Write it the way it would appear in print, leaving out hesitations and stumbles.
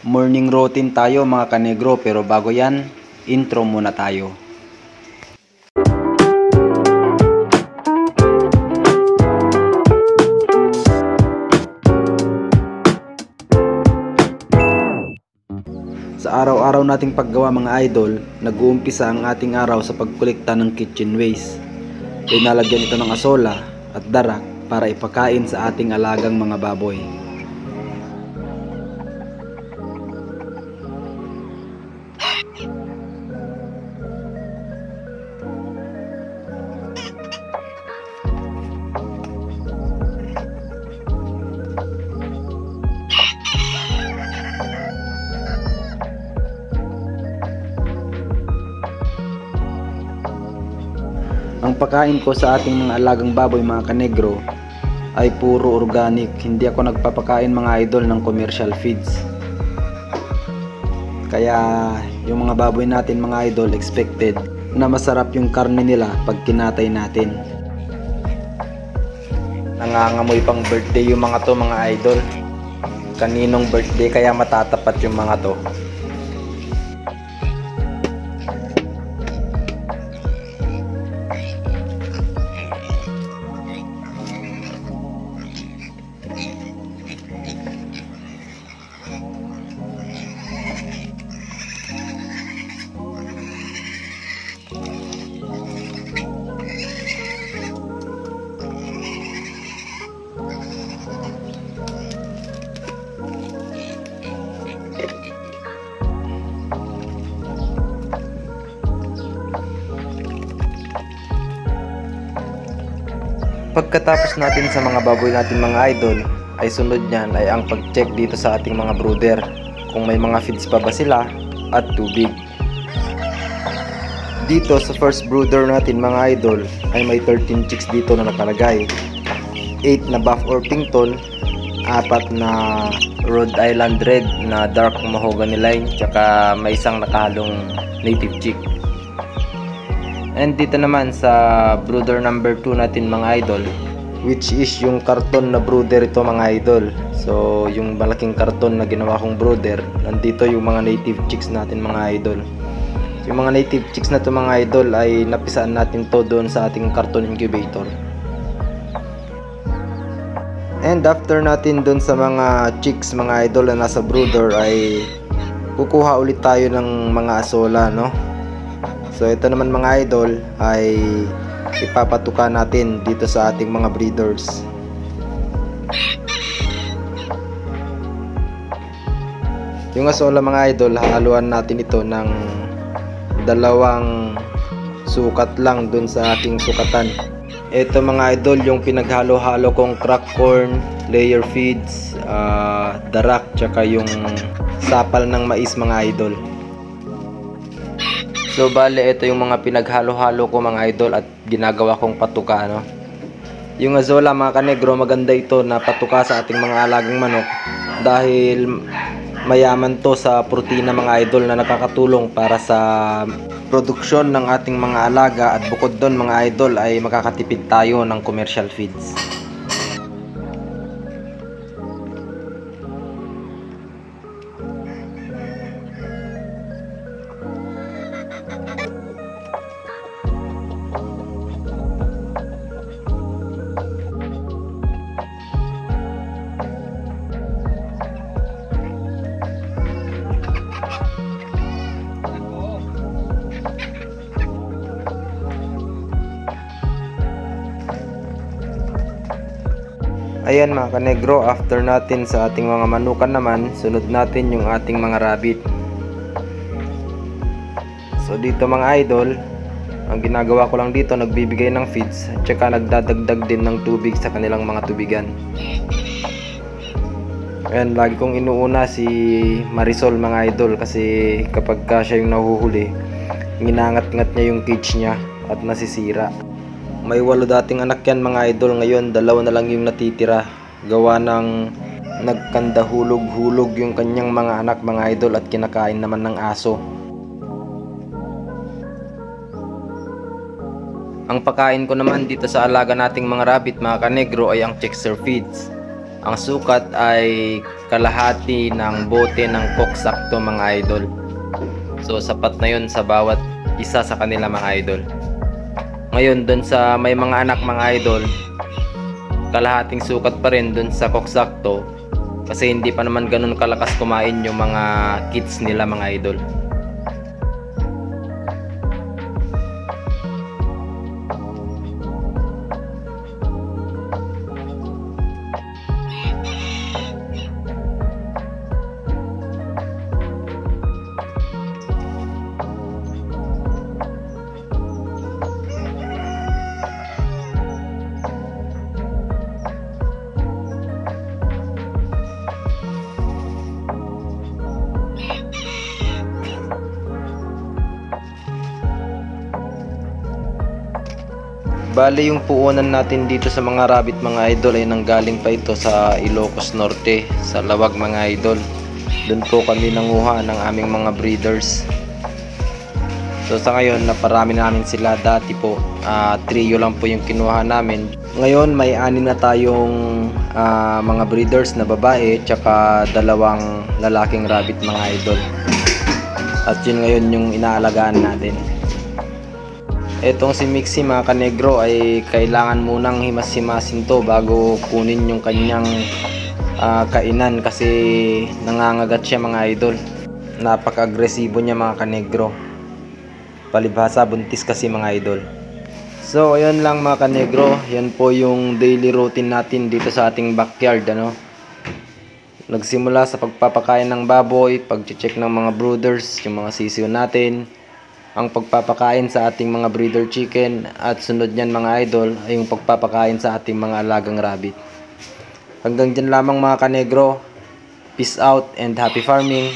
Morning routine tayo mga kanegro, pero bago yan, intro muna tayo. Sa araw-araw nating paggawa mga idol, nag-uumpisa ang ating araw sa pagkolekta ng kitchen waste. Inalagyan ito ng asola at darak para ipakain sa ating alagang mga baboy. Ang pagkain ko sa ating mga alagang baboy mga kanegro ay puro organic. Hindi ako nagpapakain mga idol ng commercial feeds. Kaya yung mga baboy natin mga idol, expected na masarap yung karne nila pag kinatay natin. Nangangamoy pang birthday yung mga to mga idol. Kaninong birthday kaya matatapat yung mga to? Pagkatapos natin sa mga baboy natin mga idol, ay sunod niyan ay ang pag-check dito sa ating mga brooder kung may mga feeds pa ba sila at tubig. Dito sa first brooder natin mga idol ay may 13 chicks dito na nakalagay. 8 na Buff Orpington, 4 na Rhode Island Red na dark mahogany line, tsaka may isang nakahalong native chick. And dito naman sa brooder number 2 natin mga idol, which is yung karton na brooder ito mga idol. So yung malaking karton na ginawa kong brooder, nandito yung mga native chicks natin mga idol. Yung mga native chicks na to mga idol ay napisaan natin to doon sa ating carton incubator. And after natin doon sa mga chicks mga idol na nasa brooder ay kukuha ulit tayo ng mga asola, no? So ito naman mga idol ay ipapatuka natin dito sa ating mga breeders. Yung asola mga idol, haluan natin ito ng 2 sukat lang dun sa ating sukatan. Ito mga idol yung pinaghalo-halo kong crack corn, layer feeds, darak, tsaka yung sapal ng mais mga idol. So bale ito yung mga pinaghalo-halo ko mga idol at ginagawa kong patuka, no? Yung azola mga kanegro, maganda ito na patuka sa ating mga alagang manok dahil mayaman to sa protina mga idol na nakakatulong para sa produksyon ng ating mga alaga, at bukod doon mga idol ay makakatipid tayo ng commercial feeds. Ayan mga kanegro, after natin sa ating mga manukan naman, sunod natin yung ating mga rabbit. So dito mga idol, ang ginagawa ko lang dito, nagbibigay ng feeds at saka nagdadagdag din ng tubig sa kanilang mga tubigan. Ayan, lagi kong inuuna si Marisol mga idol, kasi kapag siya yung nahuhuli, ginangat-ngat niya yung cage niya at nasisira. May 8 dating anak yan mga idol, ngayon 2 na lang yung natitira. Gawa ng nagkandahulog-hulog yung kanyang mga anak mga idol at kinakain naman ng aso. Ang pagkain ko naman dito sa alaga nating mga rabbit mga kanegro ay ang Chexer feeds. Ang sukat ay kalahati ng bote ng Coke Sakto mga idol. So sapat na yun sa bawat isa sa kanila mga idol. Ngayon dun sa may mga anak mga idol, kalahating sukat pa rin dun sa Coke Sakto kasi hindi pa naman ganun kalakas kumain yung mga kids nila mga idol. Bale yung puunan natin dito sa mga rabbit mga idol ay nanggaling pa ito sa Ilocos Norte, sa Lawag mga idol. Doon po kami nanguha ng aming mga breeders. So sa ngayon naparami namin sila. Dati po trio lang po yung kinuha namin. Ngayon may 6 na tayong mga breeders na babae tsaka 2 lalaking rabbit mga idol. At yun ngayon yung inaalagaan natin. Etong si Mixie mga kanegro ay kailangan munang himas-himasin to bago kunin yung kanyang kainan kasi nangangagat siya mga idol. Napaka-agresibo niya mga kanegro. Palibhasa buntis kasi mga idol. So ayun lang mga kanegro, yan po yung daily routine natin dito sa ating backyard ano. Nagsimula sa pagpapakain ng baboy, pag-check ng mga brooders, yung mga sisiw natin, ang pagpapakain sa ating mga breeder chicken, at sunod niyan mga idol ay yung pagpapakain sa ating mga alagang rabbit. Hanggang dyan lamang mga kanegro. Peace out and happy farming.